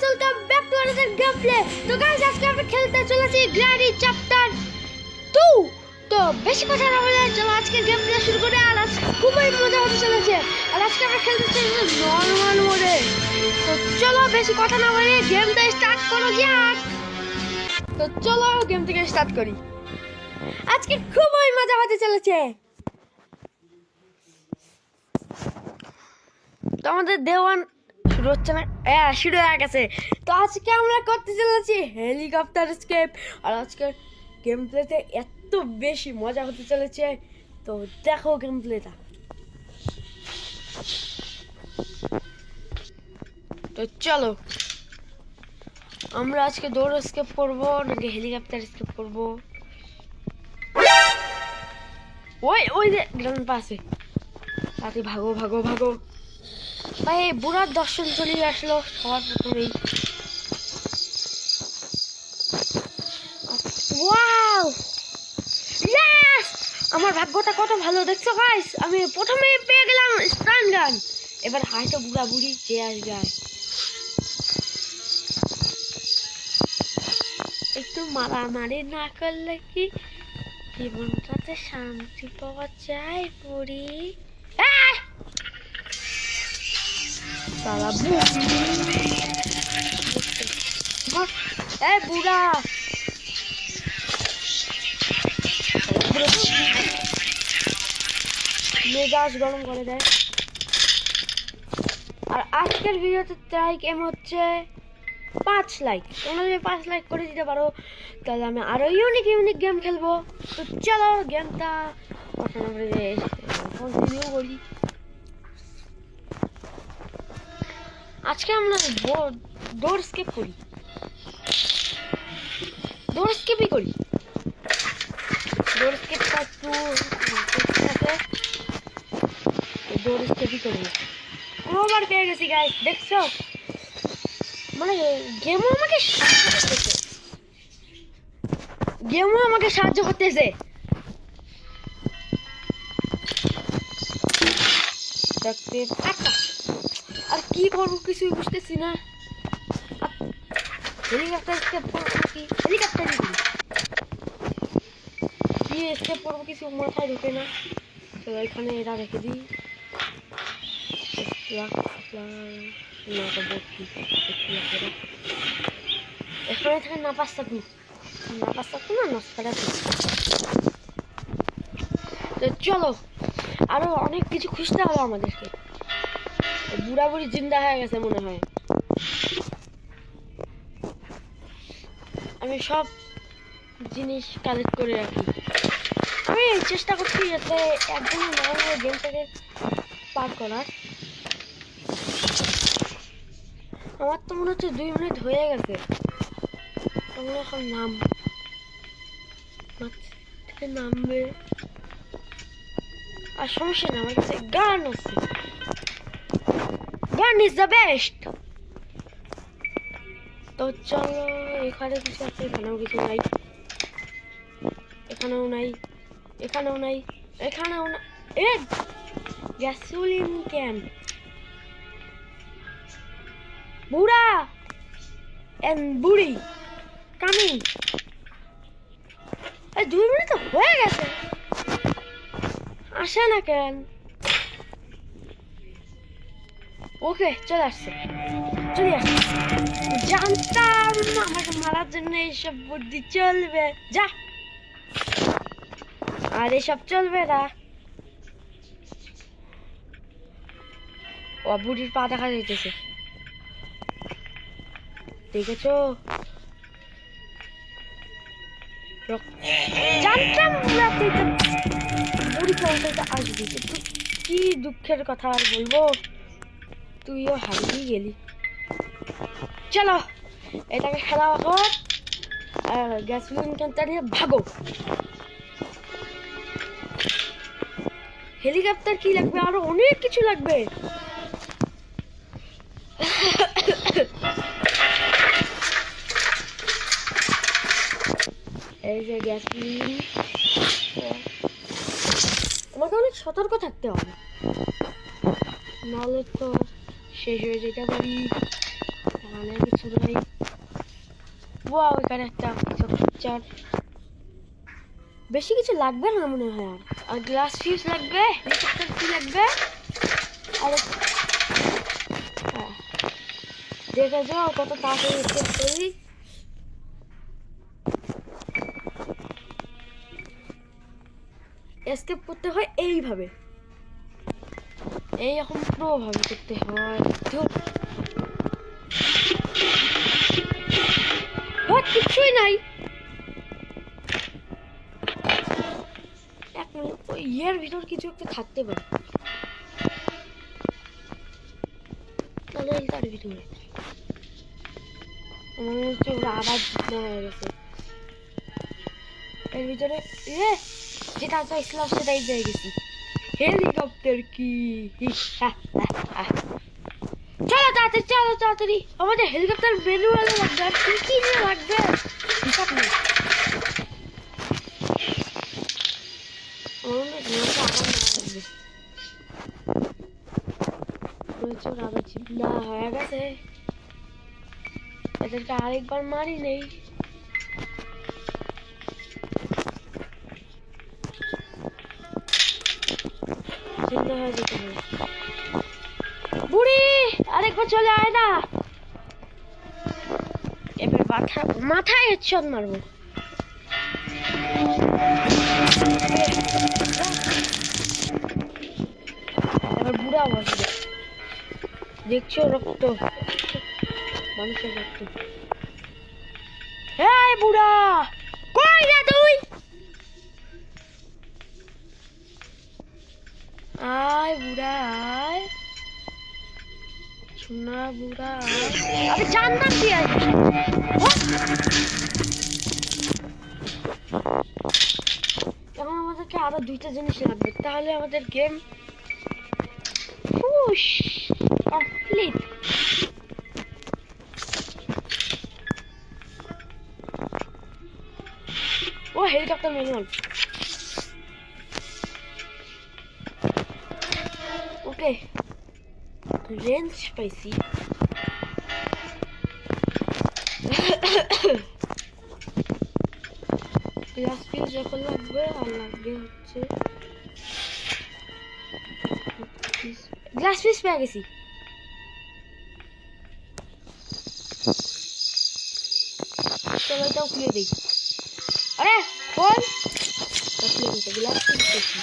Guys welcome back to another game play. তো guys আজকে আমরা খেলতে চলেছি গ্ল্যাডি চ্যাপ্টার 2। তো বেশি কথা না বলে চলো আজকে গেম প্লে শুরু করে। আর আজ খুবই মজা হতে চলেছে। আর আজকে আমরা খেলতে চলেছি নরমাল মোডে। তো চলো বেশি কথা না বলে গেমটা স্টার্ট করা যাক। তো চলো গেম থেকে স্টার্ট করি। আজকে খুবই মজা হতে চলেছে। তো আমাদের দেওয়ান শুরু হচ্ছে না, হ্যাঁ শুরু হয়ে গেছে। তো আজকে আমরা করতে চলেছি হেলিকপ্টার এসকেপ। আর আজকে গেম প্লেতে এত বেশি মজা হতে চলেছে, তো দেখো গেম প্লেটা। তো চলো আমরা আজকে দৌড় এসকেপ করবো নাকি হেলিকপ্টার এসকেপ করবো। ওই ওই যে গ্রাউন্ড পাশে, তাতে ভাগো ভাগো ভাগো। ভাই বুড়ার দর্শন চলে আসলো সবার প্রথমেই। ওয়াও ইয়েস, আমার ভাগ্যটা কত ভালো দেখছো গাইস, আমি প্রথমেই পেয়ে গেলাম স্টান গান। এবার হয়তো বুড়া বুড়ি যে আসবে, একটু মারামারি না করলে কি জীবনটাতে শান্তি পাওয়া যায় বুড়ি। সারা বুড়া মেজাজ গরম করে দেয়। আর আজকের ভিডিওতে লাইক এম হচ্ছে 5 লাইক। তোমরা যদি 5 লাইক করে দিতে পারো তাহলে আমি আরো ইউনিক ইউনিক গেম খেলবো। তো চলো গেমটা কন্টিনিউ করি। আজকে আমরা ডোর স্কেপ করি, ডোর স্কেপই করি। ডোর স্কেপটা একটু থাকে, ডোর স্কেপই করি। ওভার পেয়ে গেছি গাইস, দেখছো মানে গেমও আমাকে সাহায্য করতেছে, গেমও আমাকে সাহায্য করতেছে। দেখতে আর কি করবো কিছুই বুঝতেছি না। হেলিকপ্টার স্কেপ করবো কি, হেলিকপ্টারই করি, কি স্কেপ করবো কিছু মাথায় ঢুকে না। তো এখানে এটা রেখে দিই। এখানে থাকে না পাঁচটা না নস্কাটা। তো চলো আরো অনেক কিছু খুঁজতে হবে আমাদেরকে। বুড়া বুড়ি জিন্দা হয়ে গেছে মনে হয়। আমি সব জিনিস কালেক্ট করে রাখি। আমি চেষ্টা করছি যাতে একদমই না হয়ে গেমটাকে পার করার। আমার তো মনে হচ্ছে 2 মিনিট হয়ে গেছে। আমরা এখন থেকে নামবে। আর সমস্যা না, আমার কাছে গান আছে। গান ইজ দ্য বেস্ট। তো চলো এখানে কিছু আছে, এখানেও কিছু নাই, এখানেও নাই, এখানেও নাই, এখানেও না। Gasoline camp. বুড়া এন্ড বুড়ি কামিং। 2 মিনিট তো হয়ে গেছে, আসে না কেন? ওকে চলে আসছে, চলে আসছে। জানতাম আমাকে মারার জন্য এইসব বুদ্ধি চলবে, যা। আর এসব চলবে না। ও বুড়ির পা দেখা যাইতেছে, দেখেছো? জানতাম বুড়ি পৌঁছাতে আসবি। কি দুঃখের কথা আর বলবো, তুইও হারিয়ে গেলি। চলো এটাকে খেলা কর আর গ্যাসোলিন ক্যানটা নিয়ে ভাগো। হেলিকপ্টার কি লাগবে, আরো অনেক কিছু লাগবে। এই যে গ্যাসোলিন, আমাকে অনেক সতর্ক থাকতে হবে, নাহলে তো শেষ হয়ে যেতে পারি। এখানে কিছু নেই। ওয়াও, এখানে একটা পিকচার। বেশি কিছু লাগবে না মনে হয়। আর গ্লাস ফিউজ লাগবে, হেলিকপ্টার কি লাগবে, আর দেখে যাও কত তাড়াতাড়ি স্কেপ করি। এসকেপ করতে হয় এইভাবে, এইরকম পুরো ভাবে করতে হয়। কিছুই নাই। এক মিনিট, ওই ইয়ের ভিতর কিছু একটা থাকতে পারে। তার ভিতরে মনে হচ্ছে ওরা আবার জিতনা হয়ে গেছে। এর ভিতরে যেটা চাইছিলাম সেটাই পেয়ে গেছি। হেলিকপ্টার কি! চলো তাড়াতাড়ি, চলো তাড়াতাড়ি। আমাদের হেলিকপ্টার ম্যানুয়ালে লাগবে, আর কি কি নিয়ে লাগবে হিসাব নেই। আবার জিতনা হয়ে গেছে। এদেরকে আরেকবার মারি নেই। জিতনা হয়ে যেতে হবে। বুড়ি আরেকবার চলে আয় না। এবার মাথায় হেডশট মারবো। এবার বুড়া বসবে, দেখছো রক্ত, মানুষের রক্ত। হ্যাঁ বুড়া, কই না তুই? আয় বুড়া আয়, সোনা বুড়া আয়। আমি জানতাম তুই আসবি। এখন আমাদেরকে আরো দুইটা জিনিস লাগবে, তাহলে আমাদের গেম কমপ্লিট। ও হেলিকপ্টার ম্যানুয়াল। ওকে, রেঞ্জ পাইছি। গ্লাস ফিউজ যখন লাগবে, আর লাগবে হচ্ছে গ্লাস ফিউজ পেয়ে গেছি। চলো এটাও খুলে দিই। আরে খোল, খুলে গেছে। গ্লাস ফিউজ পেয়েছি,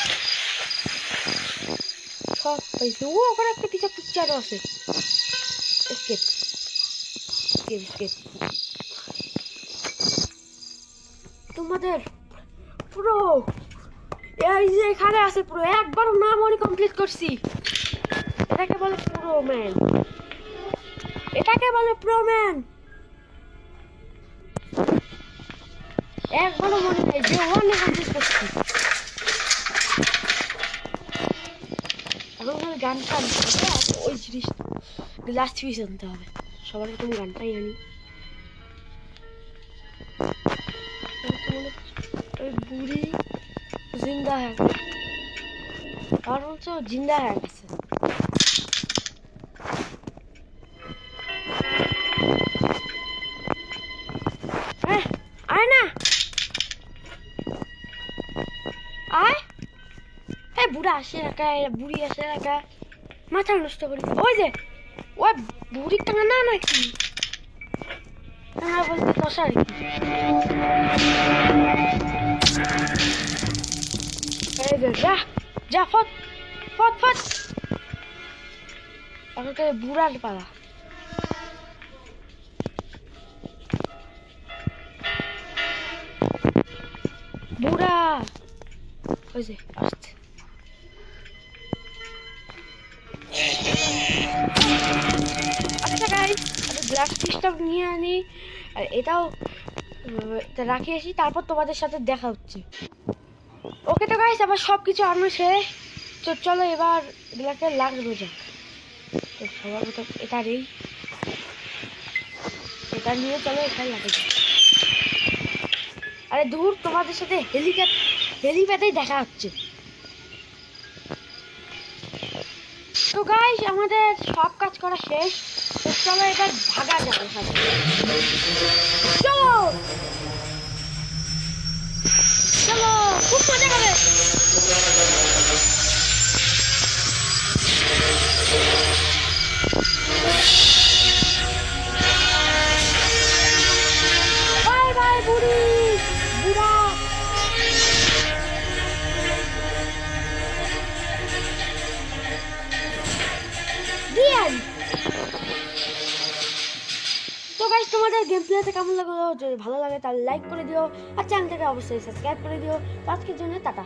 সব পাইছি। ও ওখানে একটা পিকচারও আছে। স্কেপ স্কেপ স্কেপ। তোমাদের পুরো এই যে এখানে আছে, পুরো একবারও না মনে কমপ্লিট করছি। এটাকে বলে প্রো ম্যান, এটাকে বলে প্রো ম্যান। একবারও মনে নেই যে ওয়ানে কমপ্লিট করছি। এখন আমি গানটা আনতে হবে, ওই জিনিস গ্লাস ফিউজ আনতে হবে। সবার প্রথম গানটাই আনি। ওই বুড়ি জিন্দা হয়ে গেছে, আর হচ্ছে জিন্দা হয়ে গেছে। আয় না, আয়। হ্যাঁ বুড়া আসে একা, বুড়ি আসে একা, মাথা নষ্ট করি। ওই যে ওই বুড়ির টাকা না নাকি, বলতে দশা আর কি। যা যা, ফট ফট ফট। আমাকে বুড়ার পালা। বুড়া ওই যে আসছে। আচ্ছা গাইস, গ্লাস ফিশটা নিয়ে আনি, আর এটাও রাখি আসি, তারপর তোমাদের সাথে দেখা হচ্ছে। ওকে তো গাইস, আবার সব কিছু আনো শেষ। তো চলো এবার এগুলাকে লাগবে যাক। তো সবার মতো এটা নেই, এটা নিয়ে চলো এখানে লাগে যাক। আরে দূর, তোমাদের সাথে হেলিপ্যাডেই দেখা হচ্ছে। তো গাইস আমাদের সব কাজ করা শেষ, তো চলো এবার ভাগা যাবে সব। চলো চলো, খুব মজা হবে। বাই বাই বুড়ি, বুড়া। তো গাইস তোমাদের গেম প্লেতে কেমন লাগলো? যদি ভালো লাগে তাহলে লাইক করে দিও, আর চ্যানেলটাকে অবশ্যই সাবস্ক্রাইব করে দিও। তো আজকের জন্য টাটা।